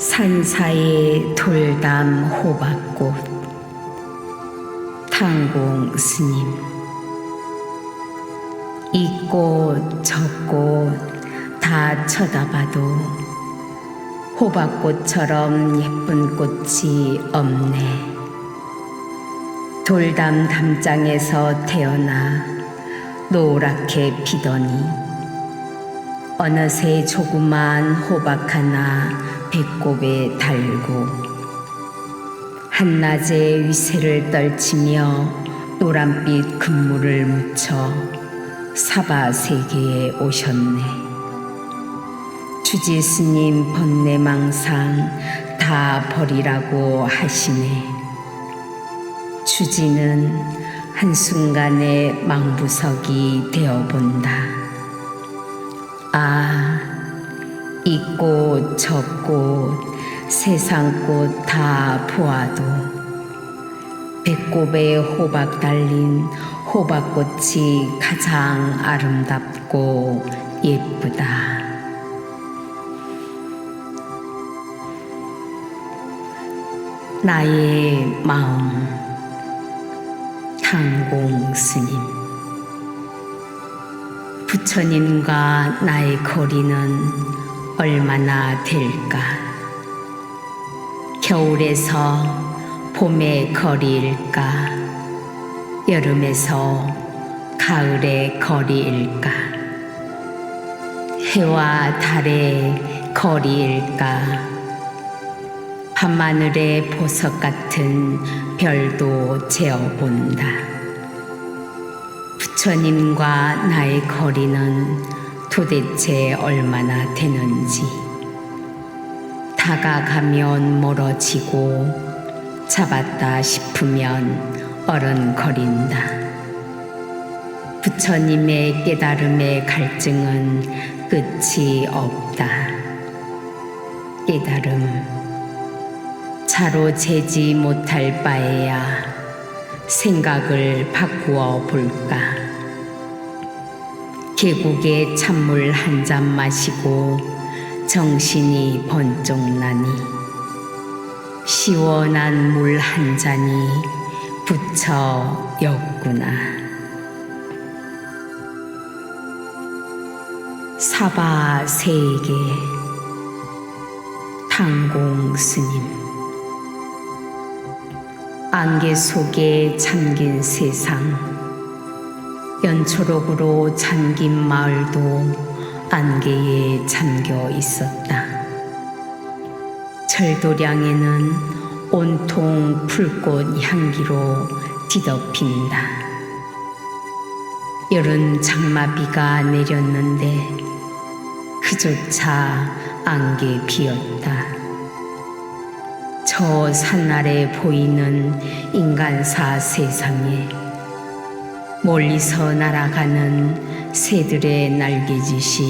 산사이 돌담 호박꽃. 탄공 스님. 이 꽃 저 꽃 다 쳐다봐도 호박꽃처럼 예쁜 꽃이 없네. 돌담 담장에서 태어나 노랗게 피더니 어느새 조그만 호박 하나 배꼽에 달고 한낮에 위세를 떨치며 노란빛 금물을 묻혀 사바 세계에 오셨네. 주지 스님 번뇌망상 다 버리라고 하시네. 주지는 한순간에 망부석이 되어본다. 아, 이 꽃 저 꽃 세상 꽃 다 보아도 배꼽에 호박 달린 호박꽃이 가장 아름답고 예쁘다. 나의 마음. 탄공 스님. 부처님과 나의 거리는 얼마나 될까? 겨울에서 봄의 거리일까? 여름에서 가을의 거리일까? 해와 달의 거리일까? 밤하늘의 보석 같은 별도 재어본다. 부처님과 나의 거리는 도대체 얼마나 되는지. 다가가면 멀어지고 잡았다 싶으면 어른거린다. 부처님의 깨달음의 갈증은 끝이 없다. 깨달음. 차로 재지 못할 바에야 생각을 바꾸어 볼까. 계곡에 찬물 한 잔 마시고 정신이 번쩍 나니 시원한 물 한 잔이 부처였구나. 사바 세계. 탄공 스님. 안개 속에 잠긴 세상, 연초록으로 잠긴 마을도 안개에 잠겨 있었다. 철도량에는 온통 풀꽃 향기로 뒤덮인다. 여름 장마비가 내렸는데 그조차 안개 비었다. 저 산 아래 보이는 인간사 세상에 멀리서 날아가는 새들의 날개짓이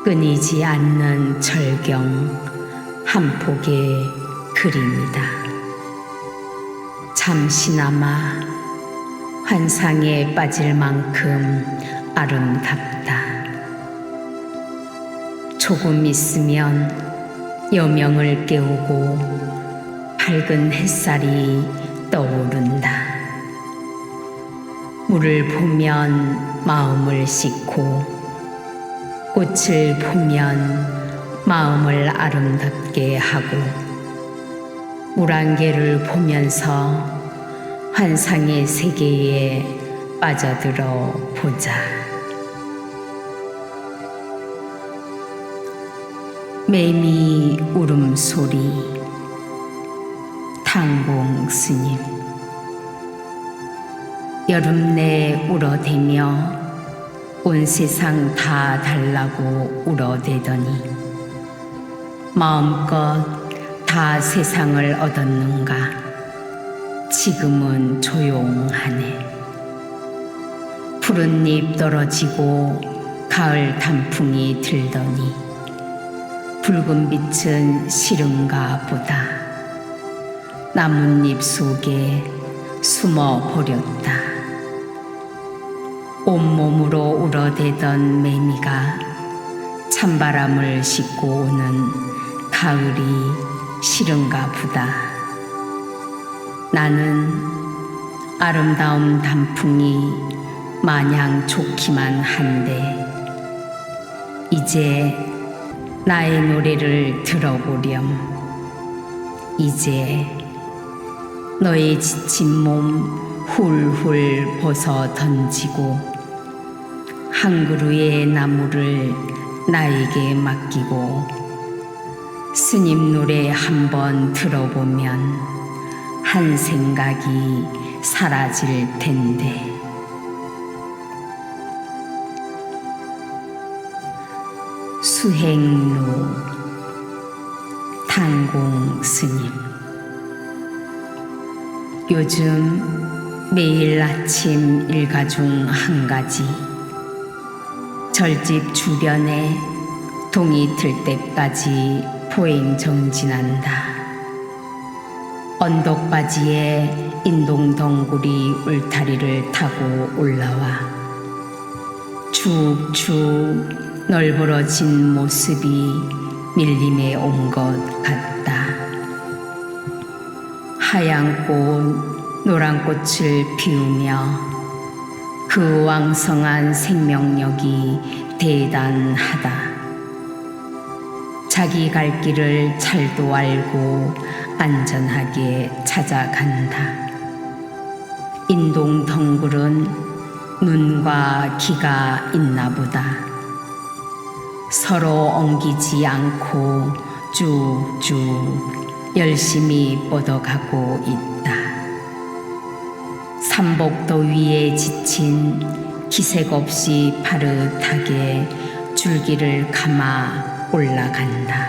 끊이지 않는 절경 한 폭의 그림이다. 잠시나마 환상에 빠질 만큼 아름답다. 조금 있으면 여명을 깨우고 밝은 햇살이 떠오른다. 물을 보면 마음을 씻고 꽃을 보면 마음을 아름답게 하고 물안개를 보면서 환상의 세계에 빠져들어 보자. 매미 울음소리. 탄공 스님. 여름 내 울어대며 온 세상 다 달라고 울어대더니 마음껏 다 세상을 얻었는가. 지금은 조용하네. 푸른 잎 떨어지고 가을 단풍이 들더니 붉은 빛은 싫은가 보다. 나뭇잎 속에 숨어 버렸다. 온몸으로 울어대던 매미가 찬바람을 싣고 오는 가을이 싫은가 보다. 나는 아름다운 단풍이 마냥 좋기만 한데 이제 나의 노래를 들어보렴. 이제 너의 지친 몸 훌훌 벗어 던지고 한 그루의 나무를 나에게 맡기고 스님 노래 한번 들어보면 한 생각이 사라질 텐데. 수행로 탄공 스님. 요즘 매일 아침 일가 중 한 가지, 절집 주변에 동이 들 때까지 포행 정진한다. 언덕바지에 인동덩굴이 울타리를 타고 올라와 쭉쭉 널브러진 모습이 밀림에 온 것 같다. 하얀 꽃, 노란 꽃을 피우며 그 왕성한 생명력이 대단하다. 자기 갈 길을 잘도 알고 안전하게 찾아간다. 인동덩굴은 눈과 귀가 있나 보다. 서로 엉키지 않고 쭉쭉 열심히 뻗어가고 있다. 삼복더위에 지친 기색 없이 파릇하게 줄기를 감아 올라간다.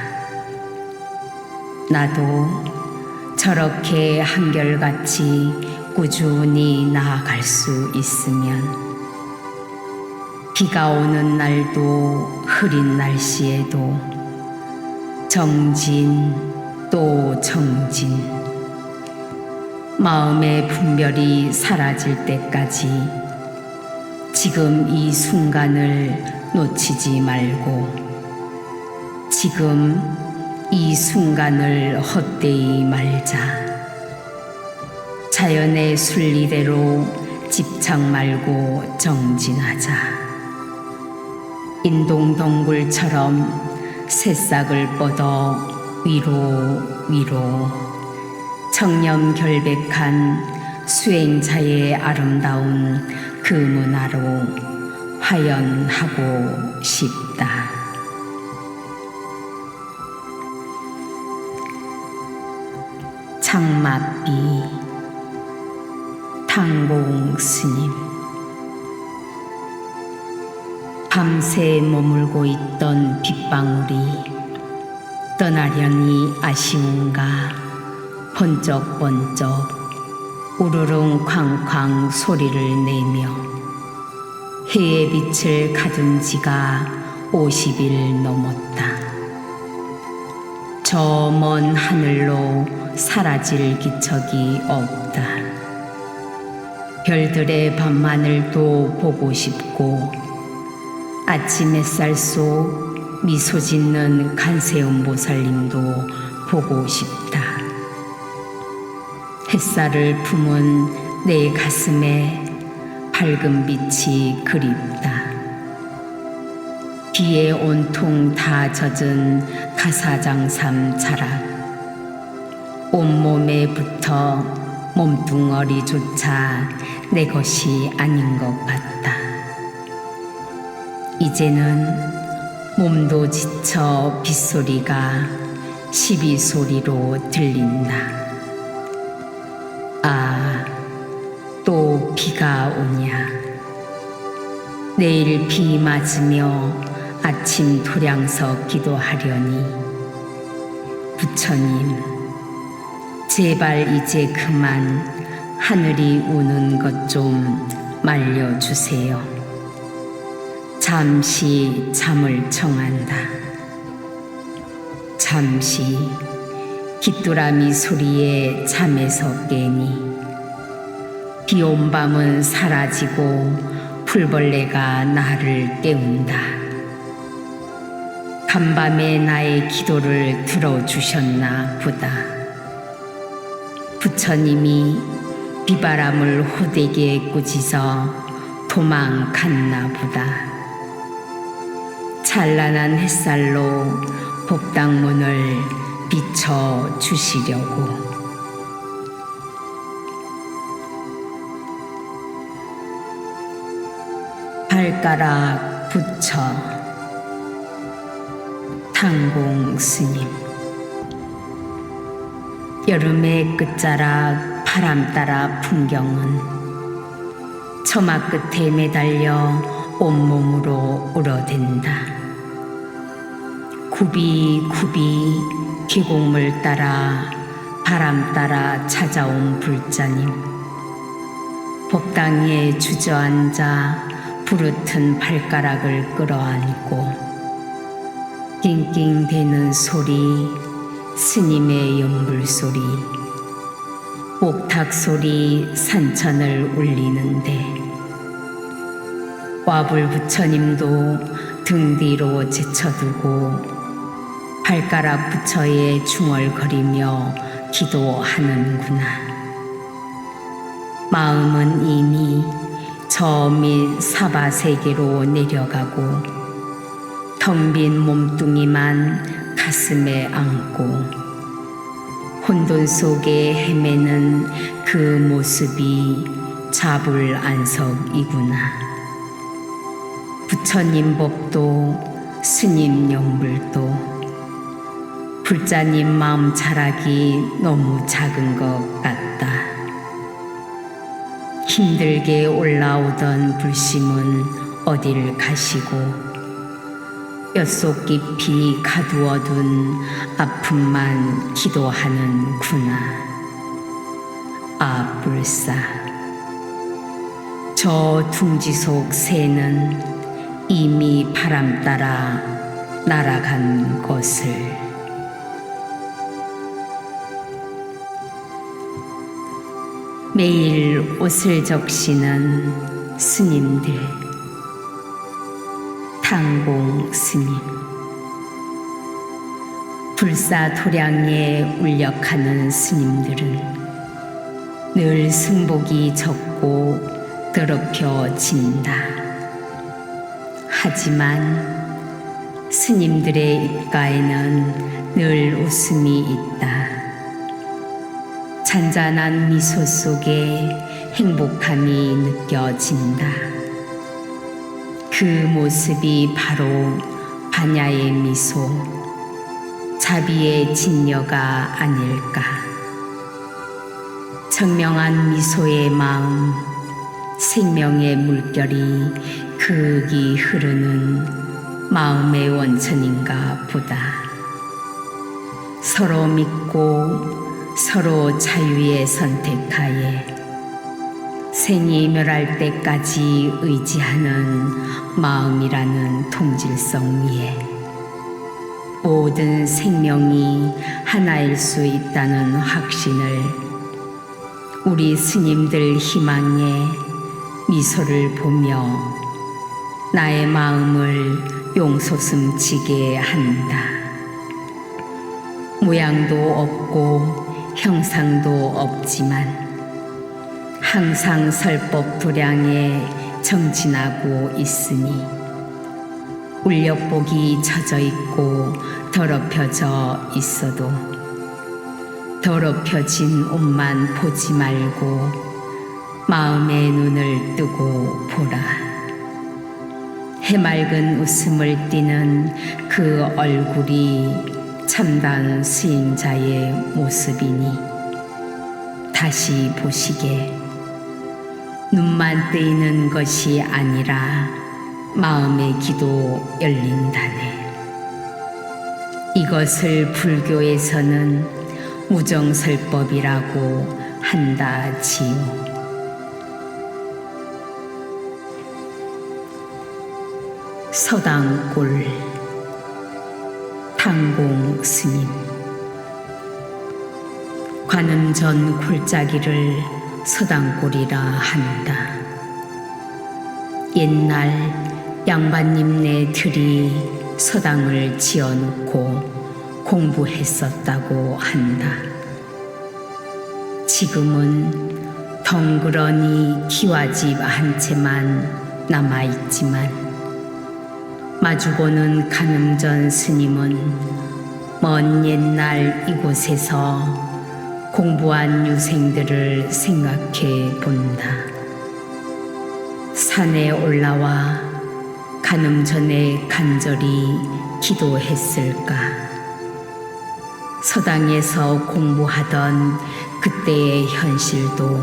나도 저렇게 한결같이 꾸준히 나아갈 수 있으면 비가 오는 날도 흐린 날씨에도 정진 또 정진, 마음의 분별이 사라질 때까지 지금 이 순간을 놓치지 말고 지금 이 순간을 헛되이 말자. 자연의 순리대로 집착 말고 정진하자. 인동덩굴처럼 새싹을 뻗어 위로 위로 청렴결백한 수행자의 아름다운 그 문화로 화연하고 싶다. 창맛비 탄공 스님. 밤새 머물고 있던 빗방울이 떠나려니 아쉬운가 번쩍번쩍 우르릉 쾅쾅 소리를 내며 해의 빛을 가둔 지가 50일 넘었다. 저 먼 하늘로 사라질 기척이 없다. 별들의 밤하늘도 보고 싶고 아침 햇살 속 미소 짓는 간세음 보살님도 보고 싶다. 햇살을 품은 내 가슴에 밝은 빛이 그립다. 비에 온통 다 젖은 가사장삼 자락, 온몸에 붙어 몸뚱어리조차 내 것이 아닌 것 같다. 이제는 몸도 지쳐 빗소리가 시비소리로 들린다. 아, 또 비가 오냐. 내일 비 맞으며 아침 도량서 기도하려니 부처님, 제발 이제 그만 하늘이 우는 것 좀 말려주세요. 잠시 잠을 청한다. 잠시 귀뚜라미 소리에 잠에서 깨니 비온 밤은 사라지고 풀벌레가 나를 깨운다. 간밤에 나의 기도를 들어주셨나 보다. 부처님이 비바람을 호되게 꾸짖어 도망갔나 보다. 찬란한 햇살로 법당문을 비춰주시려고. 발가락 붙여. 당공 스님. 여름의 끝자락 바람 따라 풍경은 처마 끝에 매달려 온몸으로 울어댄다. 굽이굽이 계곡물 따라 바람 따라 찾아온 불자님. 법당에 주저앉아 부르튼 발가락을 끌어안고 낑낑대는 소리, 스님의 연불소리, 옥탁소리 산천을 울리는데 와불 부처님도 등 뒤로 제쳐두고 발가락 부처에 중얼거리며 기도하는구나. 마음은 이미 저 밑 사바세계로 내려가고 텅 빈 몸뚱이만 가슴에 안고 혼돈 속에 헤매는 그 모습이 자불안석이구나. 부처님 법도 스님 연불도 불자님 마음 자락이 너무 작은 것 같다. 힘들게 올라오던 불심은 어딜 가시고 뼛속 깊이 가두어둔 아픔만 기도하는구나. 아 불사. 저 둥지 속 새는 이미 바람 따라 날아간 것을. 매일 옷을 적시는 스님들. 당공 스님. 불사 도량에 울력하는 스님들은 늘 승복이 적고 더럽혀진다. 하지만 스님들의 입가에는 늘 웃음이 있다. 잔잔한 미소 속에 행복함이 느껴진다. 그 모습이 바로 반야의 미소, 자비의 진여가 아닐까. 청명한 미소의 마음, 생명의 물결이 극이 흐르는 마음의 원천인가 보다. 서로 믿고 서로 자유에 선택하에 생이 멸할 때까지 의지하는 마음이라는 통질성 위에 모든 생명이 하나일 수 있다는 확신을 우리 스님들 희망에 미소를 보며 나의 마음을 용솟음치게 한다. 모양도 없고 형상도 없지만 항상 설법 도량에 정진하고 있으니 울력복이 젖어 있고 더럽혀져 있어도 더럽혀진 옷만 보지 말고 마음의 눈을 뜨고 보라. 해맑은 웃음을 띠는 그 얼굴이 참다운 스님자의 모습이니 다시 보시게 눈만 뜨이는 것이 아니라 마음의 기도 열린다네. 이것을 불교에서는 무정설법이라고 한다지요. 서당골 당공 스님. 관음 전 골짜기를 서당골이라 한다. 옛날 양반님네 들이 서당을 지어놓고 공부했었다고 한다. 지금은 덩그러니 기와집 한 채만 남아있지만 마주보는 간음전 스님은 먼 옛날 이곳에서 공부한 유생들을 생각해 본다. 산에 올라와 간음전에 간절히 기도했을까? 서당에서 공부하던 그때의 현실도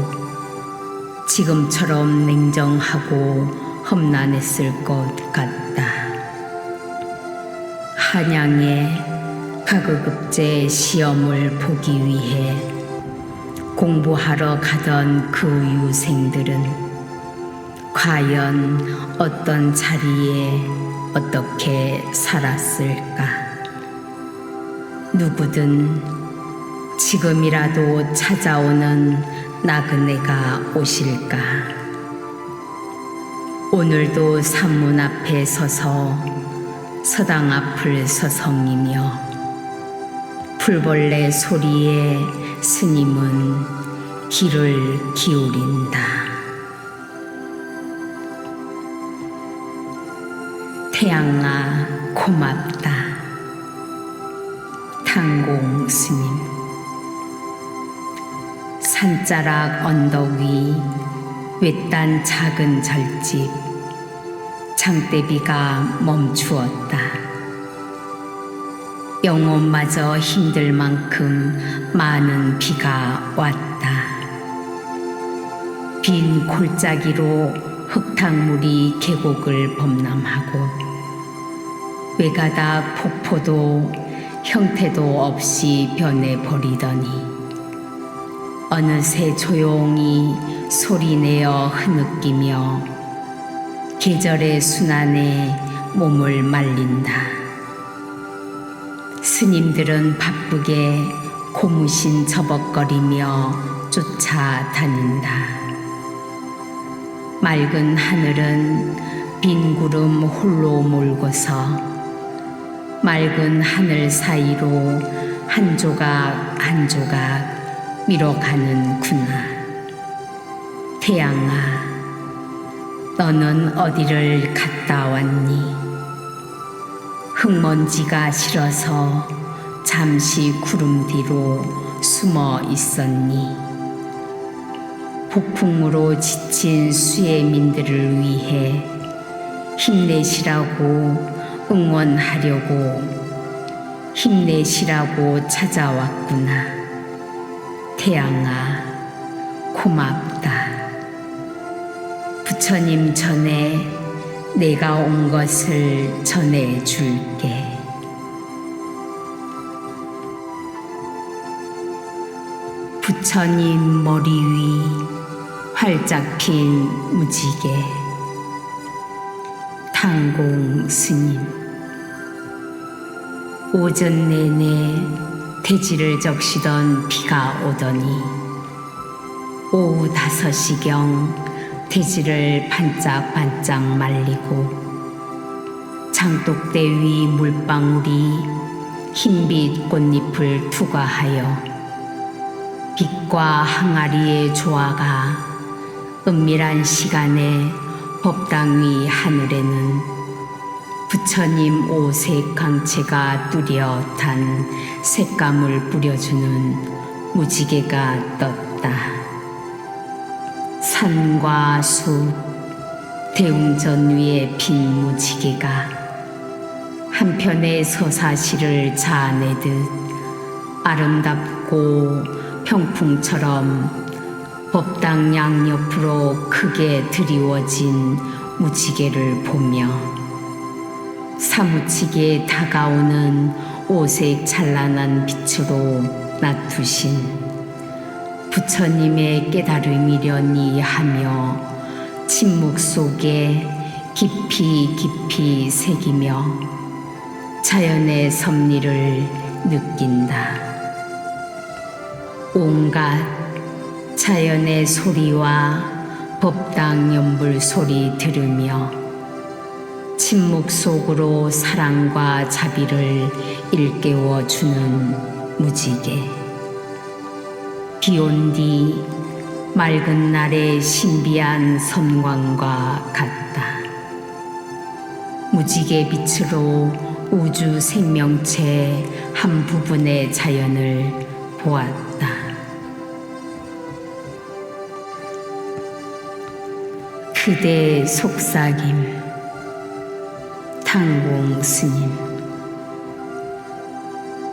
지금처럼 냉정하고 험난했을 것 같다. 한양에 가급제 시험을 보기 위해 공부하러 가던 그 유생들은 과연 어떤 자리에 어떻게 살았을까? 누구든 지금이라도 찾아오는 나그네가 오실까? 오늘도 산문 앞에 서서 서당 앞을 서성이며 풀벌레 소리에 스님은 귀를 기울인다. 태양아 고맙다. 탄공 스님. 산자락 언덕 위 외딴 작은 절집, 장대비가 멈추었다. 영혼마저 힘들 만큼 많은 비가 왔다. 빈 골짜기로 흙탕물이 계곡을 범람하고 외가닥 폭포도 형태도 없이 변해버리더니 어느새 조용히 소리내어 흐느끼며 계절의 순환에 몸을 말린다. 스님들은 바쁘게 고무신 저벅거리며 쫓아다닌다. 맑은 하늘은 빈 구름 홀로 몰고서 맑은 하늘 사이로 한 조각 한 조각 밀어가는구나. 태양아, 너는 어디를 갔다 왔니? 흙먼지가 싫어서 잠시 구름 뒤로 숨어 있었니? 폭풍으로 지친 수혜민들을 위해 힘내시라고 응원하려고 힘내시라고 찾아왔구나. 태양아, 고맙다. 부처님 전에 내가 온 것을 전해줄게. 부처님 머리 위 활짝 핀 무지개. 탄공 스님. 오전 내내 대지를 적시던 비가 오더니 오후 5시경 대지를 반짝반짝 말리고 장독대 위 물방울이 흰빛 꽃잎을 투과하여 빛과 항아리의 조화가 은밀한 시간에 법당 위 하늘에는 부처님 오색 광채가 뚜렷한 색감을 뿌려주는 무지개가 떴다. 산과 숲, 대웅전 위에 핀 무지개가 한편의 서사시를 자아내듯 아름답고 평풍처럼 법당 양옆으로 크게 드리워진 무지개를 보며 사무치게 다가오는 오색 찬란한 빛으로 낮두신 부처님의 깨달음이려니 하며 침묵 속에 깊이 깊이 새기며 자연의 섭리를 느낀다. 온갖 자연의 소리와 법당 연불 소리 들으며 침묵 속으로 사랑과 자비를 일깨워주는 무지개. 비온 뒤 맑은 날의 신비한 선광과 같다. 무지개 빛으로 우주 생명체 한 부분의 자연을 보았다. 그대 속삭임. 탄공 스님.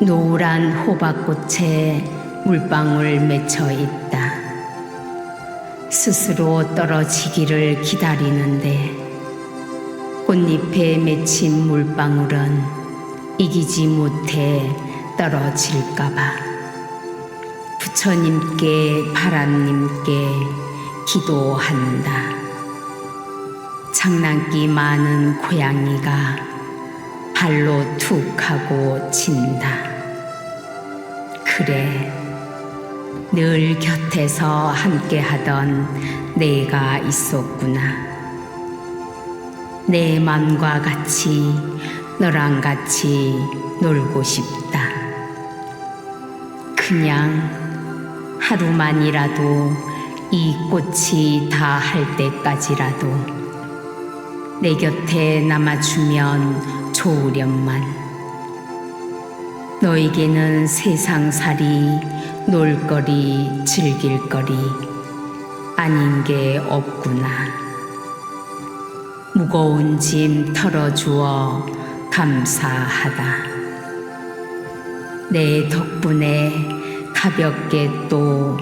노란 호박꽃에 물방울 맺혀 있다. 스스로 떨어지기를 기다리는데 꽃잎에 맺힌 물방울은 이기지 못해 떨어질까봐 부처님께 바람님께 기도한다. 장난기 많은 고양이가 발로 툭 하고 친다. 그래, 늘 곁에서 함께하던 내가 있었구나. 내 맘과 같이 너랑 같이 놀고 싶다. 그냥 하루만이라도 이 꽃이 다 할 때까지라도 내 곁에 남아주면 좋으련만. 너에게는 세상살이 놀거리 즐길거리 아닌 게 없구나. 무거운 짐 털어주어 감사하다. 내 덕분에 가볍게 또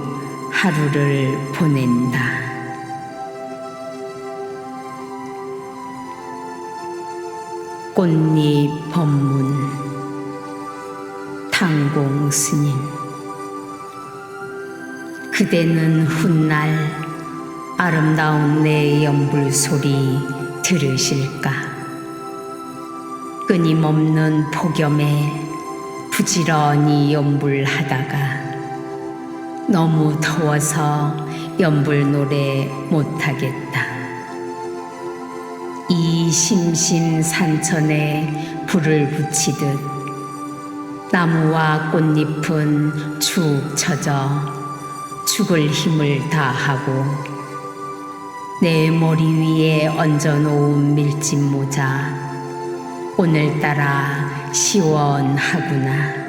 하루를 보낸다. 꽃잎 법문. 탄공 스님. 그대는 훗날 아름다운 내 연불 소리 들으실까? 끊임없는 폭염에 부지런히 연불하다가 너무 더워서 연불 노래 못하겠다. 이 심심산천에 불을 붙이듯 나무와 꽃잎은 축 처져 죽을 힘을 다하고 내 머리 위에 얹어놓은 밀짚 모자 오늘따라 시원하구나.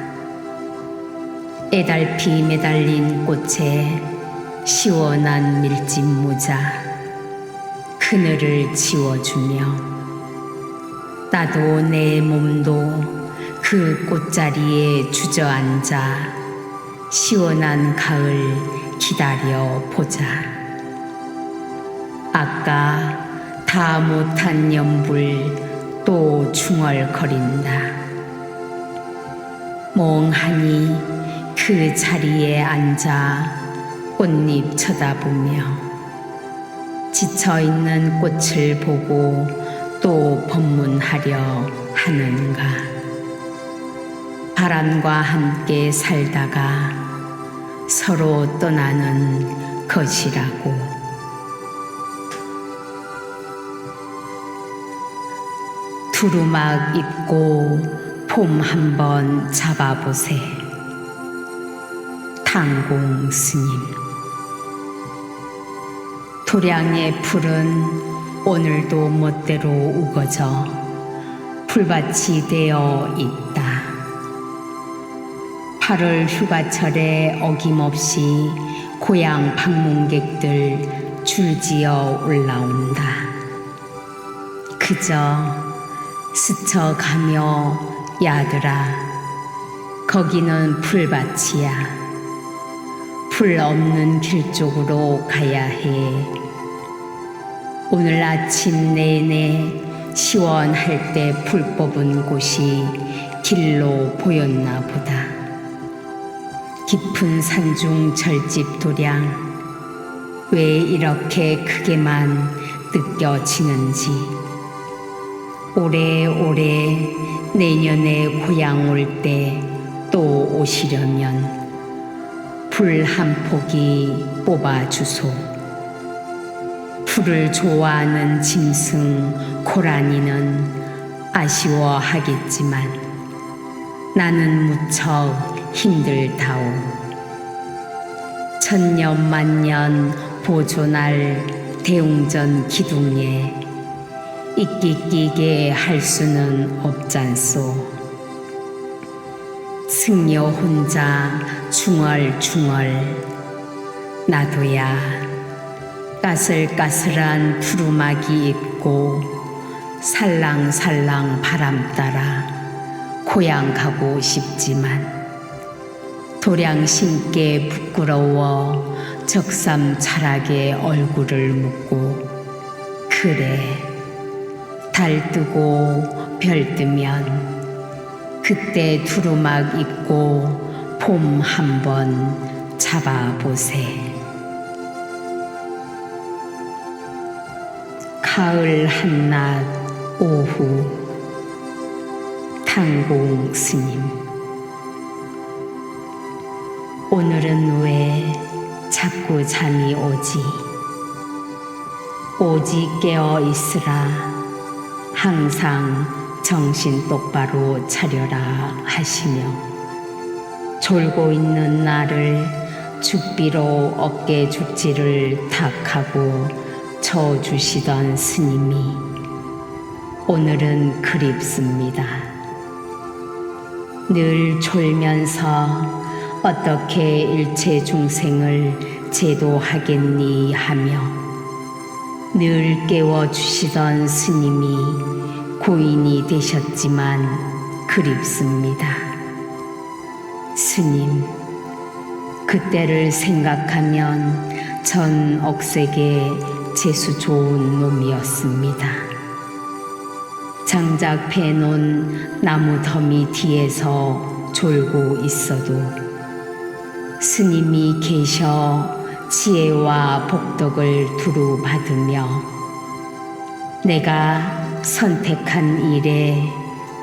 애달피 매달린 꽃에 시원한 밀짚 모자 그늘을 지워주며 나도 내 몸도 그 꽃자리에 주저앉아 시원한 가을 기다려 보자. 아까 다 못한 연불 또 중얼거린다. 멍하니 그 자리에 앉아 꽃잎 쳐다보며 지쳐있는 꽃을 보고 또 법문하려 하는가. 바람과 함께 살다가 서로 떠나는 것이라고. 두루막 입고 폼 한번 잡아보세. 탄공 스님. 도량의 풀은 오늘도 멋대로 우거져 풀밭이 되어 있다. 8월 휴가철에 어김없이 고향 방문객들 줄지어 올라온다. 그저 스쳐가며 야들아 거기는 풀밭이야. 풀 없는 길 쪽으로 가야 해. 오늘 아침 내내 시원할 때 풀 뽑은 곳이 길로 보였나 보다. 깊은 산중 절집 도량 왜 이렇게 크게만 느껴지는지. 오래오래 내년에 고향 올 때 또 오시려면 풀 한 포기 뽑아주소. 풀을 좋아하는 짐승 고라니는 아쉬워하겠지만 나는 무척 힘들다오. 천년만년 보존할 대웅전 기둥에 이끼 끼게 할 수는 없잖소. 승려 혼자 중얼중얼 나도야 까슬까슬한 두루마기 입고 살랑살랑 바람 따라 고향 가고 싶지만 도량 신께 부끄러워 적삼 차락에 얼굴을 묻고 그래 달 뜨고 별 뜨면 그때 두루막 입고 봄 한번 잡아보세. 가을 한낮 오후 탄공 스님. 오늘은 왜 자꾸 잠이 오지? 오직 깨어 있으라. 항상 정신 똑바로 차려라 하시며 졸고 있는 나를 죽비로 어깨 죽지를 탁 하고 쳐주시던 스님이 오늘은 그립습니다. 늘 졸면서 어떻게 일체 중생을 제도하겠니 하며 늘 깨워주시던 스님이 고인이 되셨지만 그립습니다. 스님, 그때를 생각하면 전 억세게 재수 좋은 놈이었습니다. 장작 패놓은 나무 더미 뒤에서 졸고 있어도 스님이 계셔 지혜와 복덕을 두루 받으며 내가 선택한 일에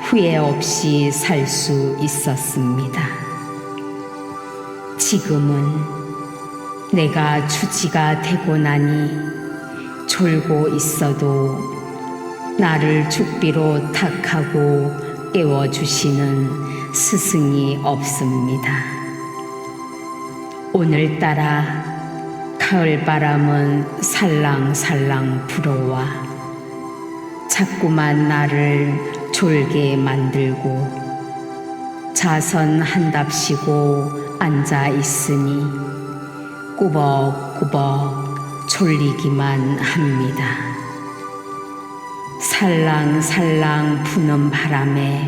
후회 없이 살 수 있었습니다. 지금은 내가 주지가 되고 나니 졸고 있어도 나를 죽비로 탁하고 깨워주시는 스승이 없습니다. 오늘따라 가을바람은 살랑살랑 불어와 자꾸만 나를 졸게 만들고 자선한답시고 앉아 있으니 꾸벅꾸벅 졸리기만 합니다. 살랑살랑 부는 바람에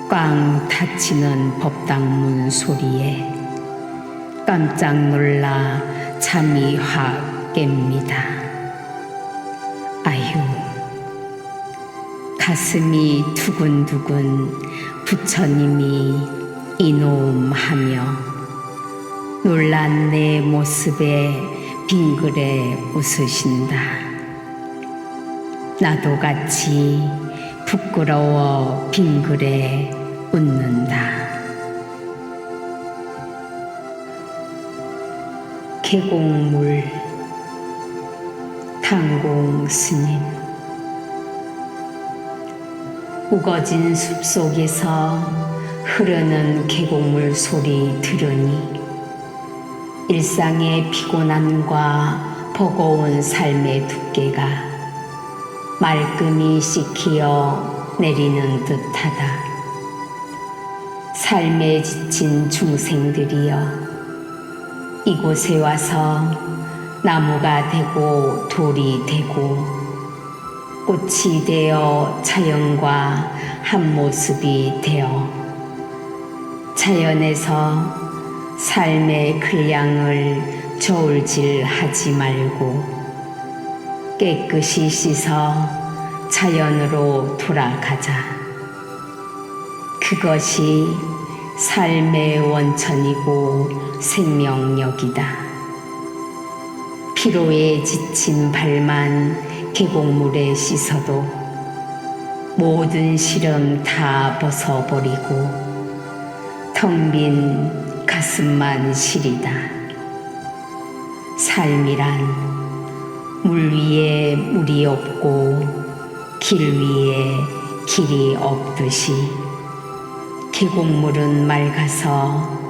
꽝 닫히는 법당문 소리에 깜짝 놀라 잠이 확 깹니다. 아유, 가슴이 두근두근 부처님이 이놈하며 놀란 내 모습에 빙그레 웃으신다. 나도 같이 부끄러워 빙그레 웃는다. 계곡물 탄공 스님. 우거진 숲속에서 흐르는 계곡물 소리 들으니 일상의 피곤함과 버거운 삶의 두께가 말끔히 씻기어 내리는 듯하다. 삶에 지친 중생들이여 이곳에 와서 나무가 되고 돌이 되고 꽃이 되어 자연과 한 모습이 되어 자연에서 삶의 근량을 저울질하지 말고 깨끗이 씻어 자연으로 돌아가자. 그것이 삶의 원천이고 생명력이다. 피로에 지친 발만 계곡물에 씻어도 모든 시름 다 벗어버리고 텅 빈 가슴만 시리다. 삶이란 물 위에 물이 없고 길 위에 길이 없듯이 계곡물은 맑아서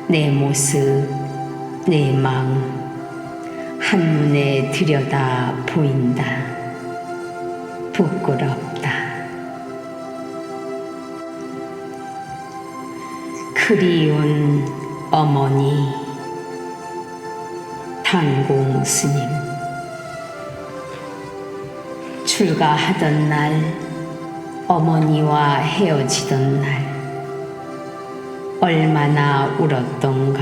내 모습, 내 마음 한눈에 들여다 보인다. 부끄럽다. 그리운 어머니 당공 스님, 출가하던 날, 어머니와 헤어지던 날 얼마나 울었던가.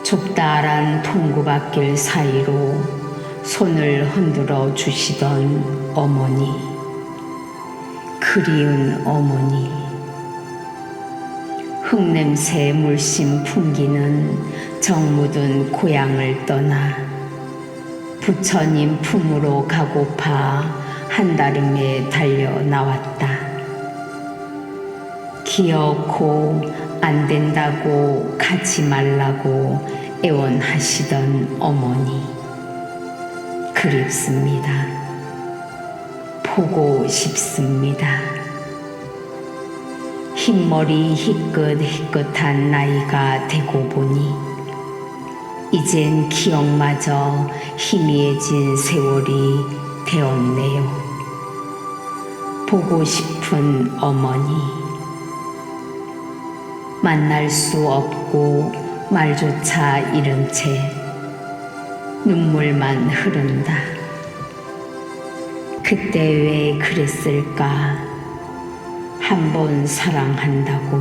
좁다란 통구밭길 사이로 손을 흔들어 주시던 어머니, 그리운 어머니. 흙냄새 물씬 풍기는 정묻은 고향을 떠나 부처님 품으로 가고파 한달음에 달려 나왔다. 기어코 안 된다고 가지 말라고 애원하시던 어머니, 그립습니다. 보고 싶습니다. 흰머리 희끗희끗한 나이가 되고 보니 이젠 기억마저 희미해진 세월이 되었네요. 보고 싶은 어머니, 만날 수 없고 말조차 잃은 채 눈물만 흐른다. 그때 왜 그랬을까? 한 번 사랑한다고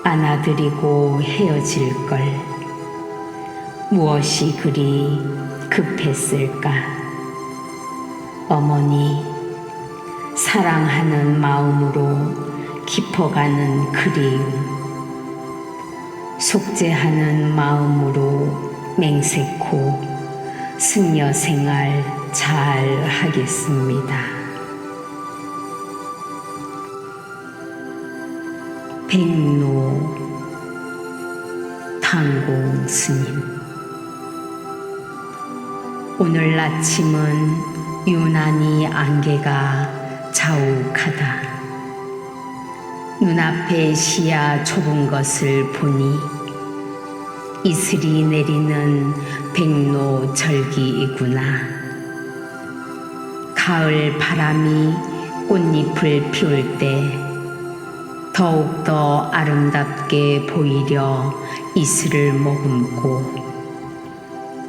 안아드리고 헤어질 걸 무엇이 그리 급했을까? 어머니, 사랑하는 마음으로 깊어가는 그리움, 속죄하는 마음으로 맹세코 승려 생활 잘 하겠습니다. 백로 당공 스님, 오늘 아침은 유난히 안개가 자욱하다. 눈앞에 시야 좁은 것을 보니 이슬이 내리는 백로 절기이구나. 가을 바람이 꽃잎을 피울 때 더욱더 아름답게 보이려 이슬을 머금고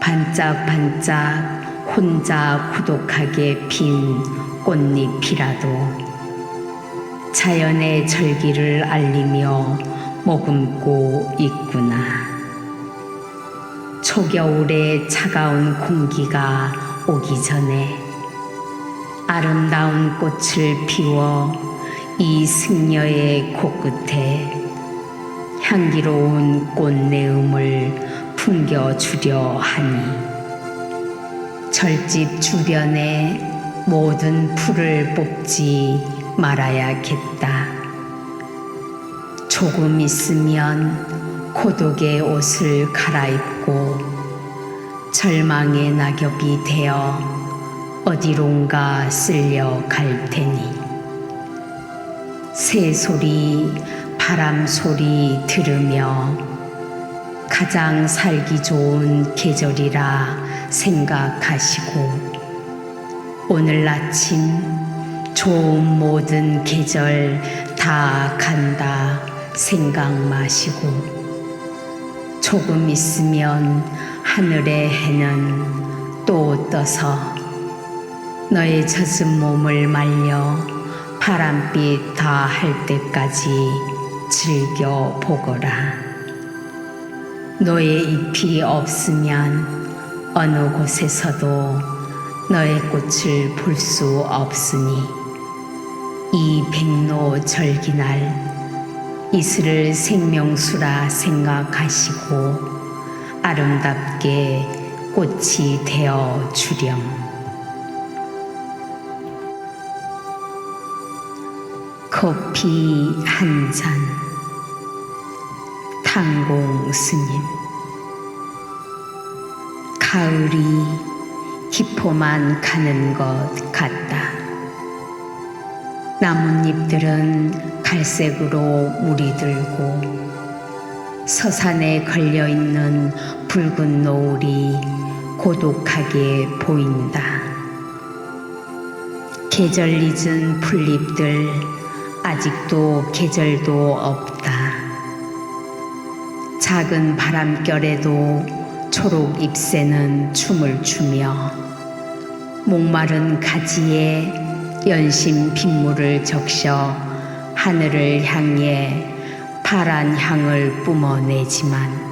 반짝반짝 혼자 고독하게 핀 꽃잎이라도 자연의 절기를 알리며 머금고 있구나. 초겨울의 차가운 공기가 오기 전에 아름다운 꽃을 피워 이 승려의 코끝에 향기로운 꽃내음을 풍겨주려 하니 절집 주변에 모든 풀을 뽑지 말아야겠다. 조금 있으면 고독의 옷을 갈아입고 절망의 낙엽이 되어 어디론가 쓸려 갈 테니 새소리, 바람소리 들으며 가장 살기 좋은 계절이라 생각하시고 오늘 아침 좋은 모든 계절 다 간다 생각 마시고 조금 있으면 하늘의 해는 또 떠서 너의 젖은 몸을 말려 파란빛 다 할 때까지 즐겨보거라. 너의 잎이 없으면 어느 곳에서도 너의 꽃을 볼 수 없으니 이 백로 절기날 이슬을 생명수라 생각하시고 아름답게 꽃이 되어 주렴. 커피 한 잔. 당공 스님, 가을이 기포만 가는 것 같다. 나뭇잎들은 갈색으로 물이 들고 서산에 걸려있는 붉은 노을이 고독하게 보인다. 계절 잊은 풀잎들 아직도 계절도 없다. 작은 바람결에도 초록 잎새는 춤을 추며 목마른 가지에 연심 빗물을 적셔 하늘을 향해 파란 향을 뿜어내지만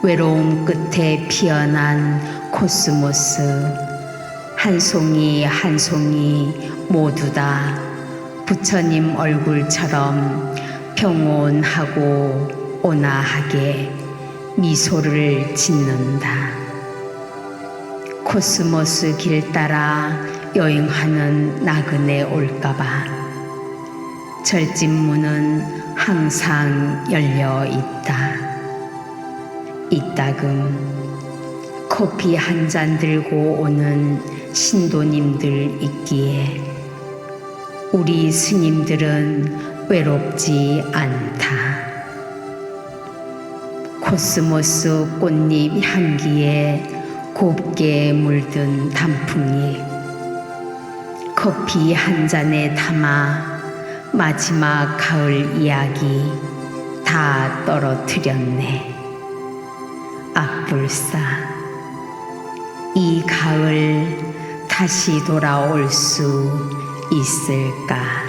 외로움 끝에 피어난 코스모스 한 송이 한 송이 모두 다 부처님 얼굴처럼 평온하고 온화하게 미소를 짓는다. 코스모스 길 따라 여행하는 나그네 올까봐 절집문은 항상 열려 있다. 이따금 커피 한 잔 들고 오는 신도님들 있기에 우리 스님들은 외롭지 않다. 코스모스 꽃잎 향기에 곱게 물든 단풍잎 커피 한 잔에 담아 마지막 가을 이야기 다 떨어뜨렸네. 악불사 이 가을 다시 돌아올 수 있을까?